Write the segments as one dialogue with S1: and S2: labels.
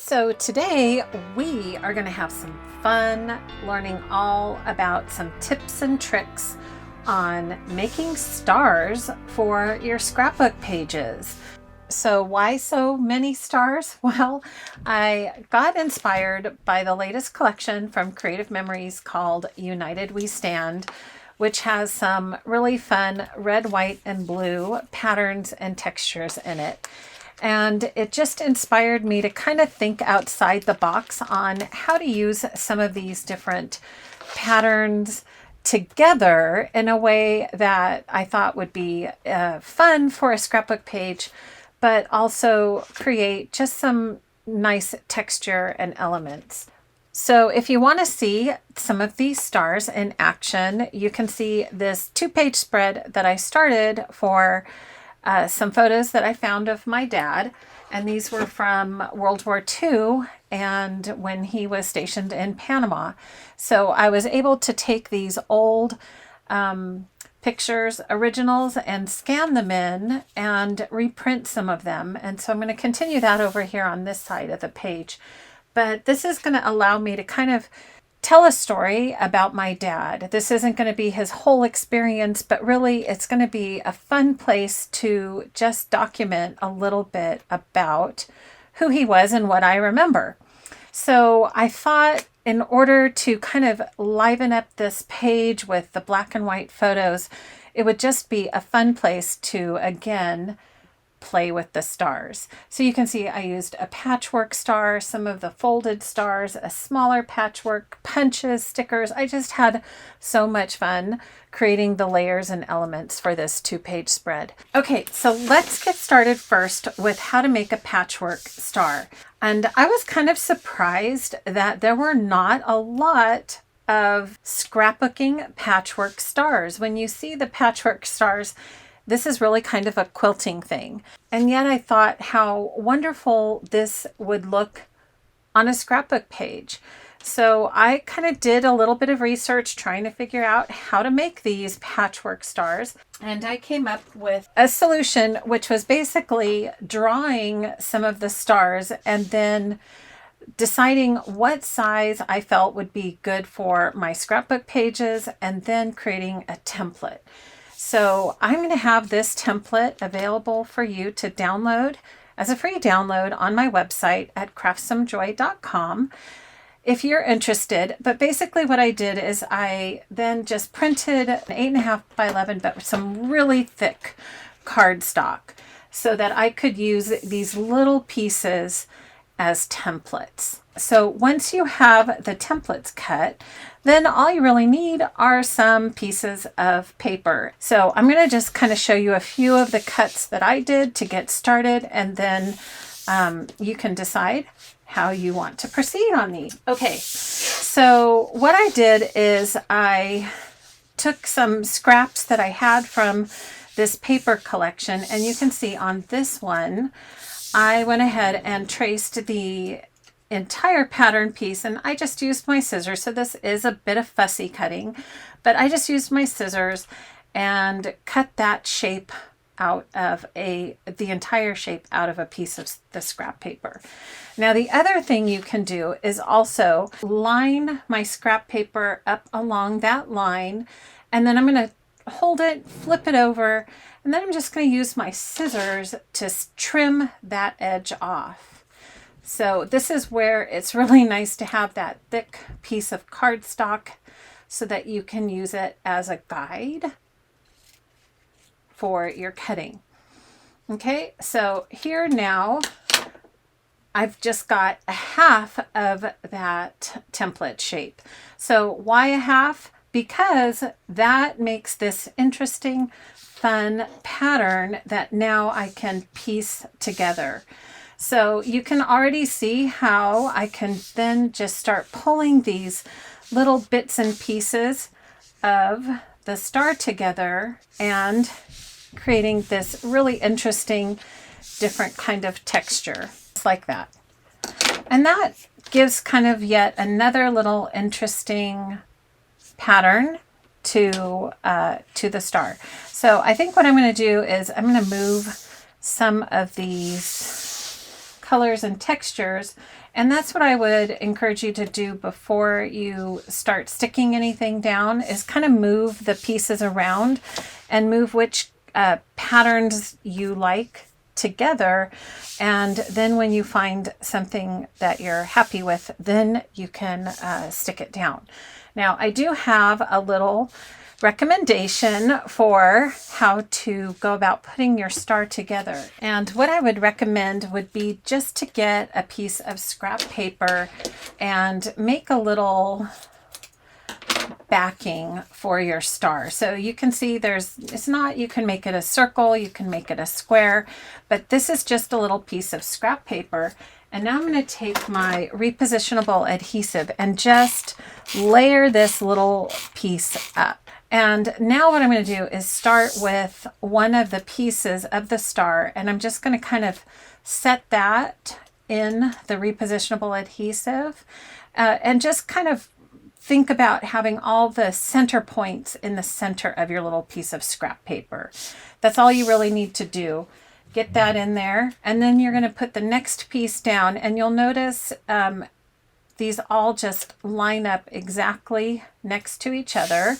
S1: So today we are going to have some fun learning all about some tips and tricks on making stars for your scrapbook pages. So why so many stars? Well, I got inspired by the latest collection from Creative Memories called United We Stand, which has some really fun red, white, and blue patterns and textures in it. And it just inspired me to kind of think outside the box on how to use some of these different patterns together in a way that I thought would be fun for a scrapbook page, but also create just some nice texture and elements. So if you want to see some of these stars in action, you can see this 2-page spread that I started for some photos that I found of my dad, and these were from World War II and when he was stationed in Panama. So I was able to take these old pictures, originals, and scan them in and reprint some of them. And so I'm going to continue that over here on this side of the page. But this is going to allow me to kind of tell a story about my dad. This isn't going to be his whole experience, but really it's going to be a fun place to just document a little bit about who he was and what I remember. So I thought in order to kind of liven up this page with the black and white photos, it would just be a fun place to, again, play with the stars. So you can see I used a patchwork star, some of the folded stars, a smaller patchwork, punches, stickers. I just had so much fun creating the layers and elements for this 2-page spread. Okay, so let's get started first with how to make a patchwork star. And I was kind of surprised that there were not a lot of scrapbooking patchwork stars. When you see the patchwork stars, this is really kind of a quilting thing. And yet I thought how wonderful this would look on a scrapbook page. So I kind of did a little bit of research trying to figure out how to make these patchwork stars. And I came up with a solution, which was basically drawing some of the stars and then deciding what size I felt would be good for my scrapbook pages and then creating a template. So I'm going to have this template available for you to download as a free download on my website at craftssomejoy.com if you're interested. But basically what I did is I then just printed an 8.5 by 11, but some really thick cardstock so that I could use these little pieces as templates. So once you have the templates cut, then all you really need are some pieces of paper. So I'm going to just kind of show you a few of the cuts that I did to get started, and then you can decide how you want to proceed on these. Okay, so what I did is I took some scraps that I had from this paper collection, and you can see on this one, I went ahead and traced the entire pattern piece, and I just used my scissors. So this is a bit of fussy cutting, but I just used my scissors and cut that shape out of the entire shape out of a piece of the scrap paper. Now the other thing you can do is also line my scrap paper up along that line, and then I'm going to hold it, flip it over, and then I'm just going to use my scissors to trim that edge off. So this is where it's really nice to have that thick piece of cardstock so that you can use it as a guide for your cutting. Okay, so here now I've just got a half of that template shape. So why a half? Because that makes this interesting, fun pattern that now I can piece together. So you can already see how I can then just start pulling these little bits and pieces of the star together and creating this really interesting, different kind of texture, just like that. And that gives kind of yet another little interesting pattern to the star. So I think what I'm going to do is I'm going to move some of these colors and textures And that's what I would encourage you to do before you start sticking anything down, is kind of move the pieces around and move which patterns you like together. And then when you find something that you're happy with, then you can stick it down. Now, I do have a little recommendation for how to go about putting your star together. And what I would recommend would be just to get a piece of scrap paper and make a little backing for your star. So you can see you can make it a circle, you can make it a square, but this is just a little piece of scrap paper. And now I'm going to take my repositionable adhesive and just layer this little piece up. And now what I'm going to do is start with one of the pieces of the star, and I'm just going to kind of set that in the repositionable adhesive and just kind of think about having all the center points in the center of your little piece of scrap paper. That's all you really need to do. Get that in there, and then you're going to put the next piece down, and you'll notice these all just line up exactly next to each other.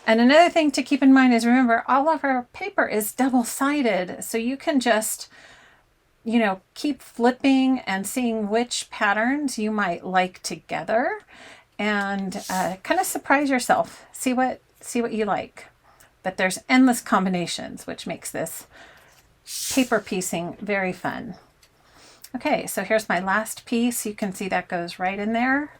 S1: And another thing to keep in mind is, remember, all of our paper is double-sided, so you can just, keep flipping and seeing which patterns you might like together, and kind of surprise yourself. See what you like. But there's endless combinations, which makes this paper piecing very fun. Okay, so here's my last piece. You can see that goes right in there.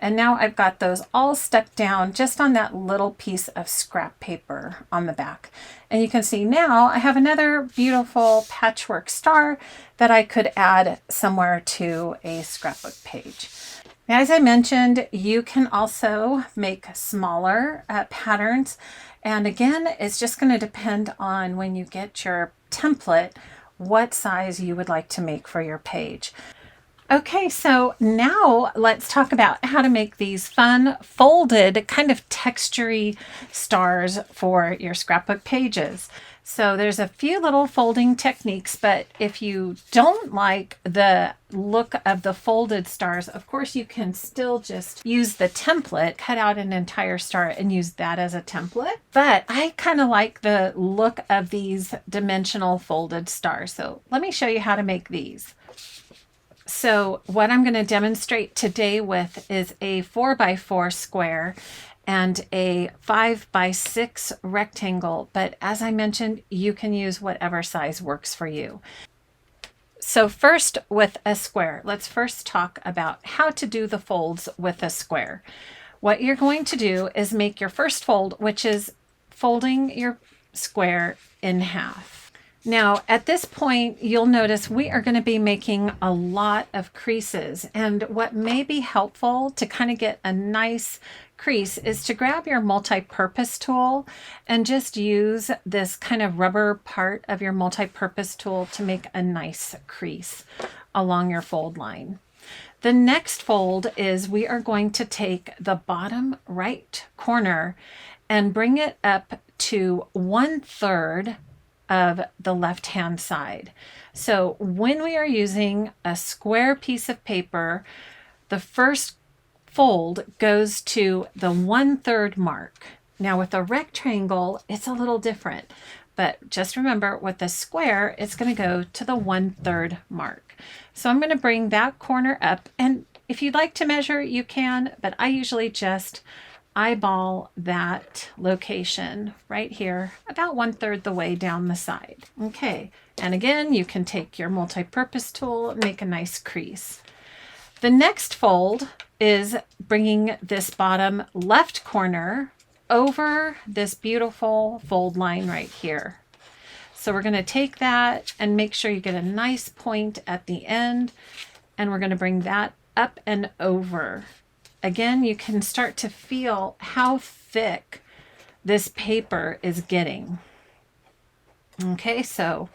S1: And now I've got those all stuck down just on that little piece of scrap paper on the back. And you can see now I have another beautiful patchwork star that I could add somewhere to a scrapbook page. Now, as I mentioned, you can also make smaller patterns. And again, it's just going to depend on, when you get your template, what size you would like to make for your page. Okay, so now let's talk about how to make these fun folded kind of textury stars for your scrapbook pages. So there's a few little folding techniques, but if you don't like the look of the folded stars, of course you can still just use the template, cut out an entire star and use that as a template. But I kind of like the look of these dimensional folded stars. So let me show you how to make these. So what I'm going to demonstrate today with is a 4x4 square and a 5x6 rectangle, but as I mentioned, you can use whatever size works for you. So first, with a square, let's first talk about how to do the folds with a square. What you're going to do is make your first fold, which is folding your square in half. Now, at this point, you'll notice we are going to be making a lot of creases, and what may be helpful to kind of get a nice crease is to grab your multi-purpose tool and just use this kind of rubber part of your multi-purpose tool to make a nice crease along your fold line. The next fold is we are going to take the bottom right corner and bring it up to 1/3 of the left-hand side. So when we are using a square piece of paper, the first fold goes to the 1/3 mark. Now with a rectangle, it's a little different, but just remember with the square, it's going to go to the 1/3 mark. So I'm going to bring that corner up, and if you'd like to measure, you can, but I usually just eyeball that location right here, about 1/3 the way down the side. Okay, and again, you can take your multi-purpose tool and make a nice crease. The next fold is bringing this bottom left corner over this beautiful fold line right here. So we're going to take that and make sure you get a nice point at the end, and we're going to bring that up and over. Again, you can start to feel how thick this paper is getting. Okay, so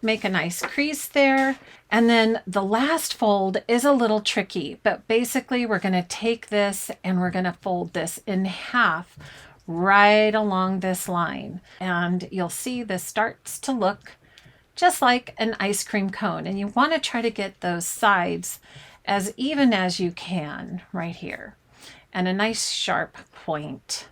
S1: make a nice crease there. And then the last fold is a little tricky, but basically we're going to take this and we're going to fold this in half right along this line. And you'll see this starts to look just like an ice cream cone. And you want to try to get those sides as even as you can right here, and a nice sharp point.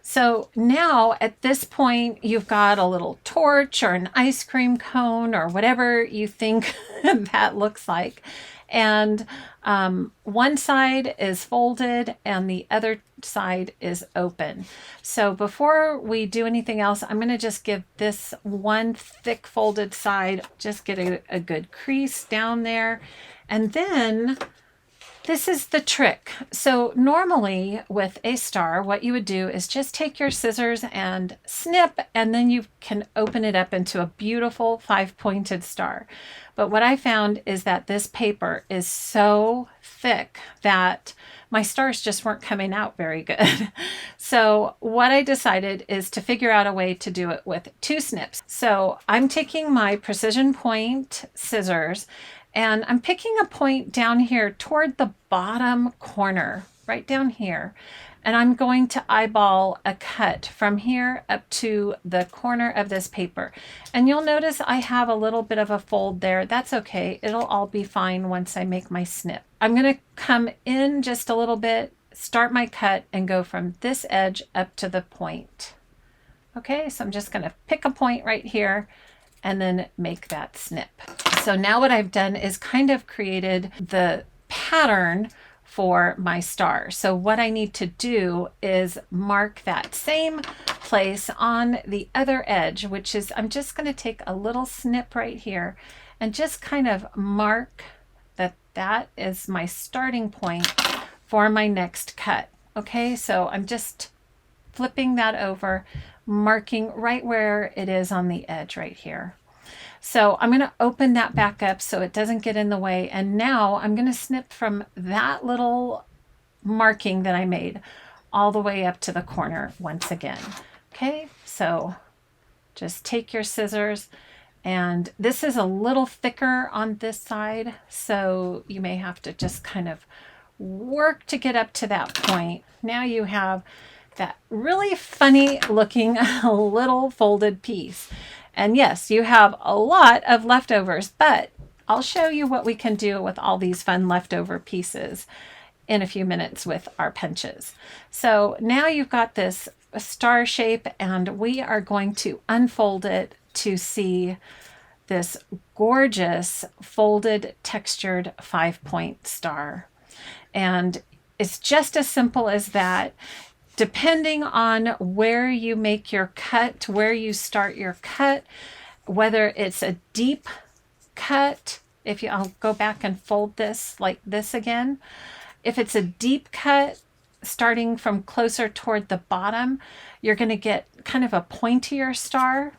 S1: So now at this point, you've got a little torch or an ice cream cone or whatever you think that looks like. And one side is folded and the other side is open. So before we do anything else, I'm going to just give this one thick folded side, just get a good crease down there. And then this is the trick. So normally with a star, what you would do is just take your scissors and snip, and then you can open it up into a beautiful 5-pointed star. But what I found is that this paper is so thick that my stars just weren't coming out very good. So what I decided is to figure out a way to do it with 2 snips. So I'm taking my precision point scissors and I'm picking a point down here toward the bottom corner, right down here. And I'm going to eyeball a cut from here up to the corner of this paper. And you'll notice I have a little bit of a fold there. That's okay. It'll all be fine once I make my snip. I'm going to come in just a little bit, start my cut, and go from this edge up to the point. Okay, so I'm just going to pick a point right here and then make that snip. So now what I've done is kind of created the pattern for my star. So what I need to do is mark that same place on the other edge, which is, I'm just going to take a little snip right here and just kind of mark that that is my starting point for my next cut. Okay, so I'm just flipping that over, marking right where it is on the edge right here. So I'm going to open that back up so it doesn't get in the way. And now I'm going to snip from that little marking that I made all the way up to the corner once again. Okay, so just take your scissors, and this is a little thicker on this side, so you may have to just kind of work to get up to that point. Now you have that really funny looking little folded piece. And yes, you have a lot of leftovers, but I'll show you what we can do with all these fun leftover pieces in a few minutes with our punches. So now you've got this star shape, and we are going to unfold it to see this gorgeous folded textured 5-point star. And it's just as simple as that. Depending on where you make your cut, where you start your cut, whether it's a deep cut, I'll go back and fold this like this again. If it's a deep cut, starting from closer toward the bottom, you're going to get kind of a pointier star,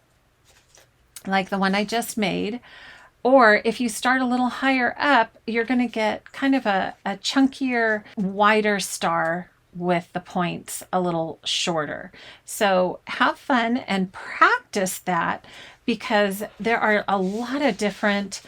S1: like the one I just made. Or if you start a little higher up, you're going to get kind of a chunkier, wider star with the points a little shorter. So have fun and practice that, because there are a lot of different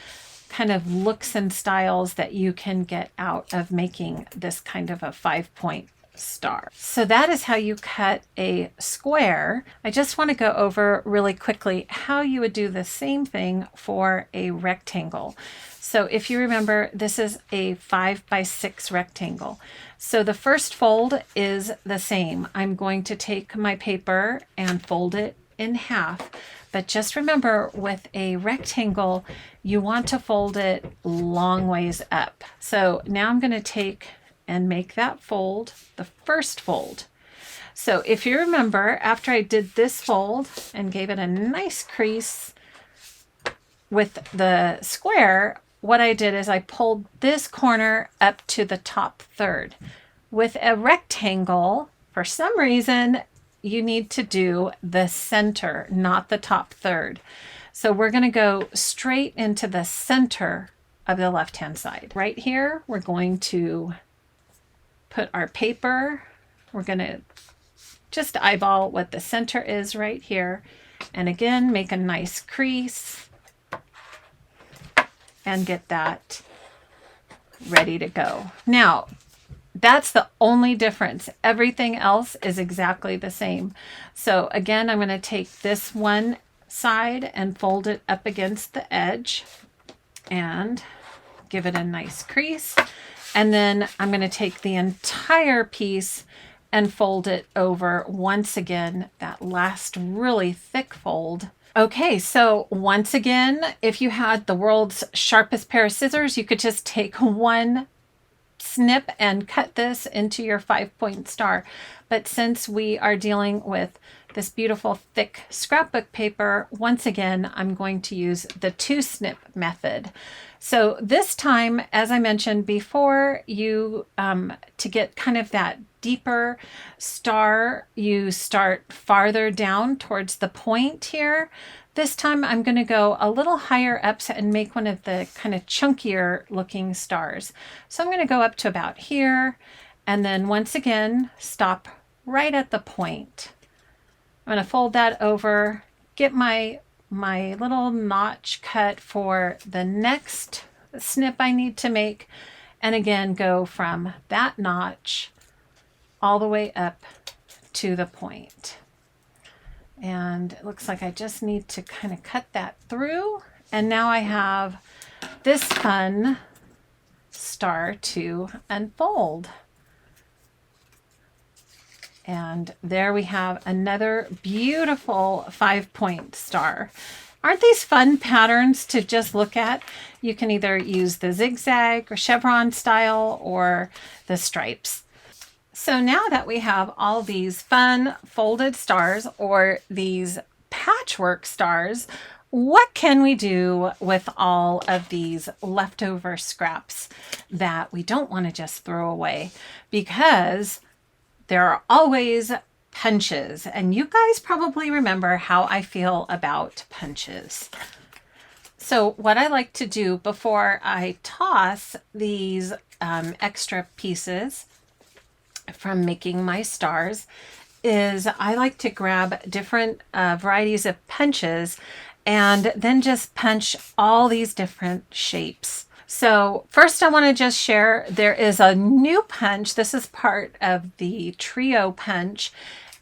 S1: kind of looks and styles that you can get out of making this kind of a 5-point star. So that is how you cut a square. I just want to go over really quickly how you would do the same thing for a rectangle. So if you remember, this is a 5x6 rectangle. So the first fold is the same. I'm going to take my paper and fold it in half. But just remember, with a rectangle, you want to fold it long ways up. So now I'm going to take and make that fold the first fold. So if you remember, after I did this fold and gave it a nice crease with the square, what I did is I pulled this corner up to the top third. With a rectangle, for some reason, you need to do the center, not the top third. So we're going to go straight into the center of the left-hand side. Right here, we're going to put our paper. We're going to just eyeball what the center is right here. And again, make a nice crease and get that ready to go. Now, that's the only difference. Everything else is exactly the same. So again, I'm going to take this one side and fold it up against the edge and give it a nice crease. And then I'm going to take the entire piece and fold it over once again, that last really thick fold. Okay, so once again, if you had the world's sharpest pair of scissors, you could just take one snip and cut this into your 5-point star. But since we are dealing with this beautiful thick scrapbook paper, once again, I'm going to use the 2-snip method. So this time, as I mentioned before, you to get kind of that deeper star, you start farther down towards the point here. This time I'm going to go a little higher up and make one of the kind of chunkier looking stars. So I'm going to go up to about here, and then once again stop right at the point. I'm going to fold that over, get my little notch cut for the next snip I need to make, and again go from that notch all the way up to the point. And it looks like I just need to kind of cut that through. And now I have this fun star to unfold. And there we have another beautiful 5-point star. Aren't these fun patterns to just look at? You can either use the zigzag or chevron style or the stripes. So now that we have all these fun folded stars or these patchwork stars, what can we do with all of these leftover scraps that we don't want to just throw away? Because there are always punches, and you guys probably remember how I feel about punches. So what I like to do before I toss these extra pieces from making my stars is I like to grab different varieties of punches and then just punch all these different shapes. So first I want to just share, there is a new punch. This is part of the trio punch,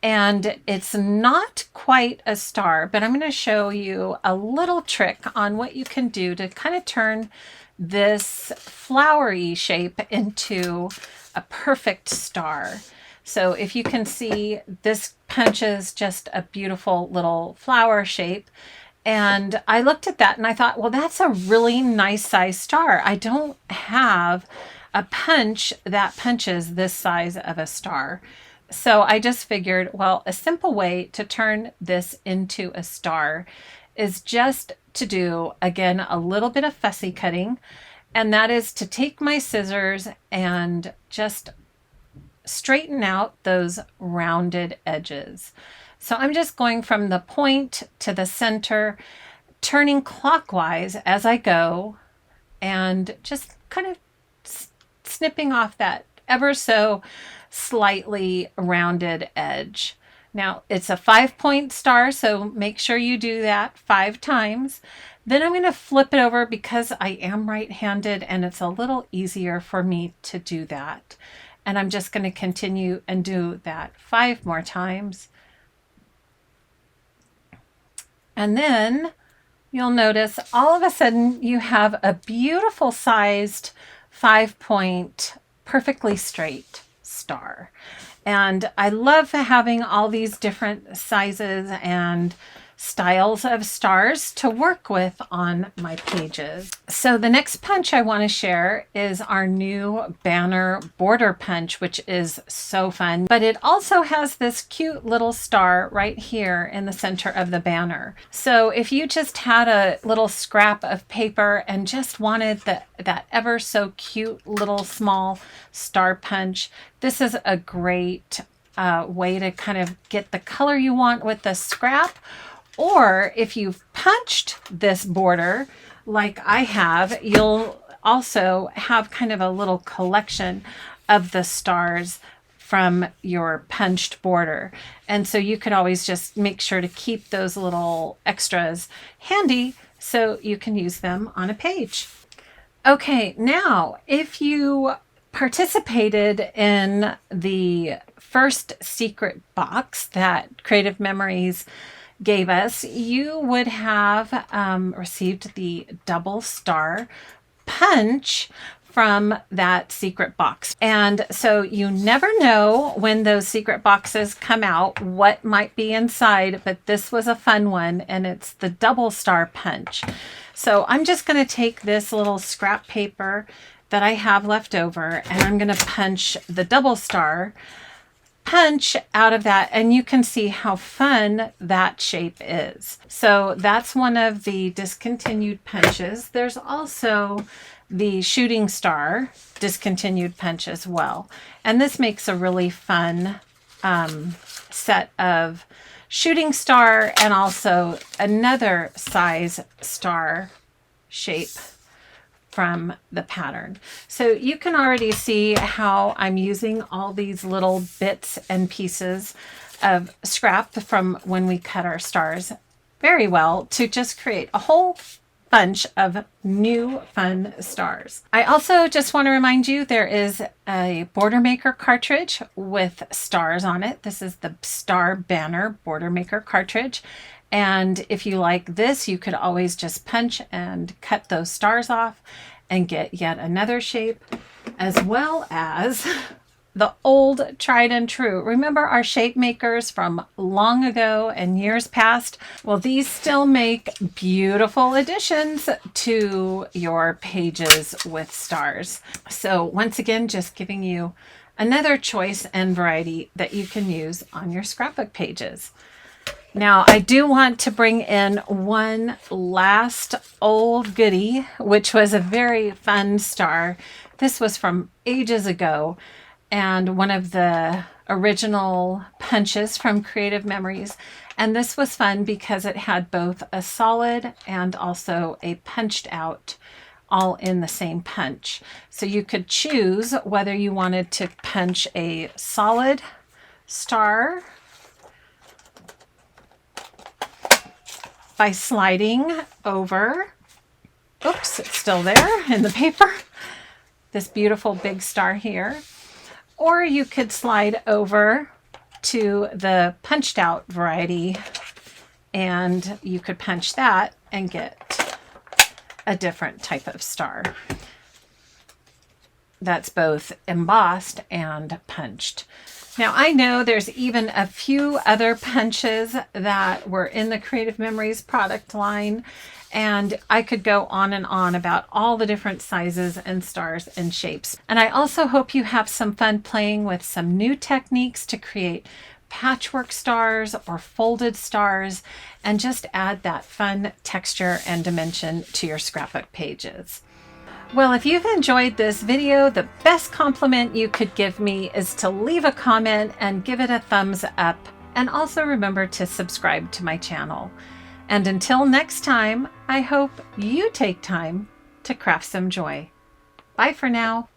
S1: and it's not quite a star, but I'm going to show you a little trick on what you can do to kind of turn this flowery shape into a perfect star. So if you can see, this punches just a beautiful little flower shape. And I looked at that and I thought, well, that's a really nice size star. I don't have a punch that punches this size of a star. So I just figured, well, a simple way to turn this into a star is just to do, again, a little bit of fussy cutting. And that is to take my scissors and just straighten out those rounded edges. So I'm just going from the point to the center, turning clockwise as I go, and just kind of snipping off that ever so slightly rounded edge. Now it's a 5-point star, so make sure you do that 5 times. Then I'm going to flip it over because I am right-handed and it's a little easier for me to do that. And I'm just going to continue and do that 5 more times. And then you'll notice all of a sudden you have a beautiful sized 5-point, perfectly straight star. And I love having all these different sizes and styles of stars to work with on my pages. So the next punch I want to share is our new banner border punch, which is so fun, but it also has this cute little star right here in the center of the banner. So if you just had a little scrap of paper and just wanted that ever so cute little small star punch, this is a great way to kind of get the color you want with the scrap. Or if you've punched this border like I have, you'll also have kind of a little collection of the stars from your punched border. And so you could always just make sure to keep those little extras handy so you can use them on a page. Okay, now if you participated in the first secret box that Creative Memories gave us, you would have received the double star punch from that secret box. And so you never know when those secret boxes come out, what might be inside, but this was a fun one, and it's the double star punch. So I'm just going to take this little scrap paper that I have left over, and I'm going to punch the double star punch out of that, and you can see how fun that shape is. So that's one of the discontinued punches. There's also the shooting star discontinued punch as well. And this makes a really fun set of shooting star and also another size star shape from the pattern. So you can already see how I'm using all these little bits and pieces of scrap from when we cut our stars very well to just create a whole bunch of new fun stars. I also just want to remind you there is a border maker cartridge with stars on it. This is the Star Banner border maker cartridge. And if you like this, you could always just punch and cut those stars off and get yet another shape, as well as the old tried and true. Remember our shape makers from long ago and years past? Well, these still make beautiful additions to your pages with stars. So once again, just giving you another choice and variety that you can use on your scrapbook pages. Now, I do want to bring in one last old goodie, which was a very fun star. This was from ages ago, and one of the original punches from Creative Memories. And this was fun because it had both a solid and also a punched out all in the same punch. So you could choose whether you wanted to punch a solid star by sliding over, oops, it's still there in the paper, this beautiful big star here. Or you could slide over to the punched out variety and you could punch that and get a different type of star that's both embossed and punched. Now I know there's even a few other punches that were in the Creative Memories product line, and I could go on and on about all the different sizes and stars and shapes. And I also hope you have some fun playing with some new techniques to create patchwork stars or folded stars and just add that fun texture and dimension to your scrapbook pages. Well, if you've enjoyed this video, the best compliment you could give me is to leave a comment and give it a thumbs up. And also remember to subscribe to my channel. And until next time, I hope you take time to craft some joy. Bye for now.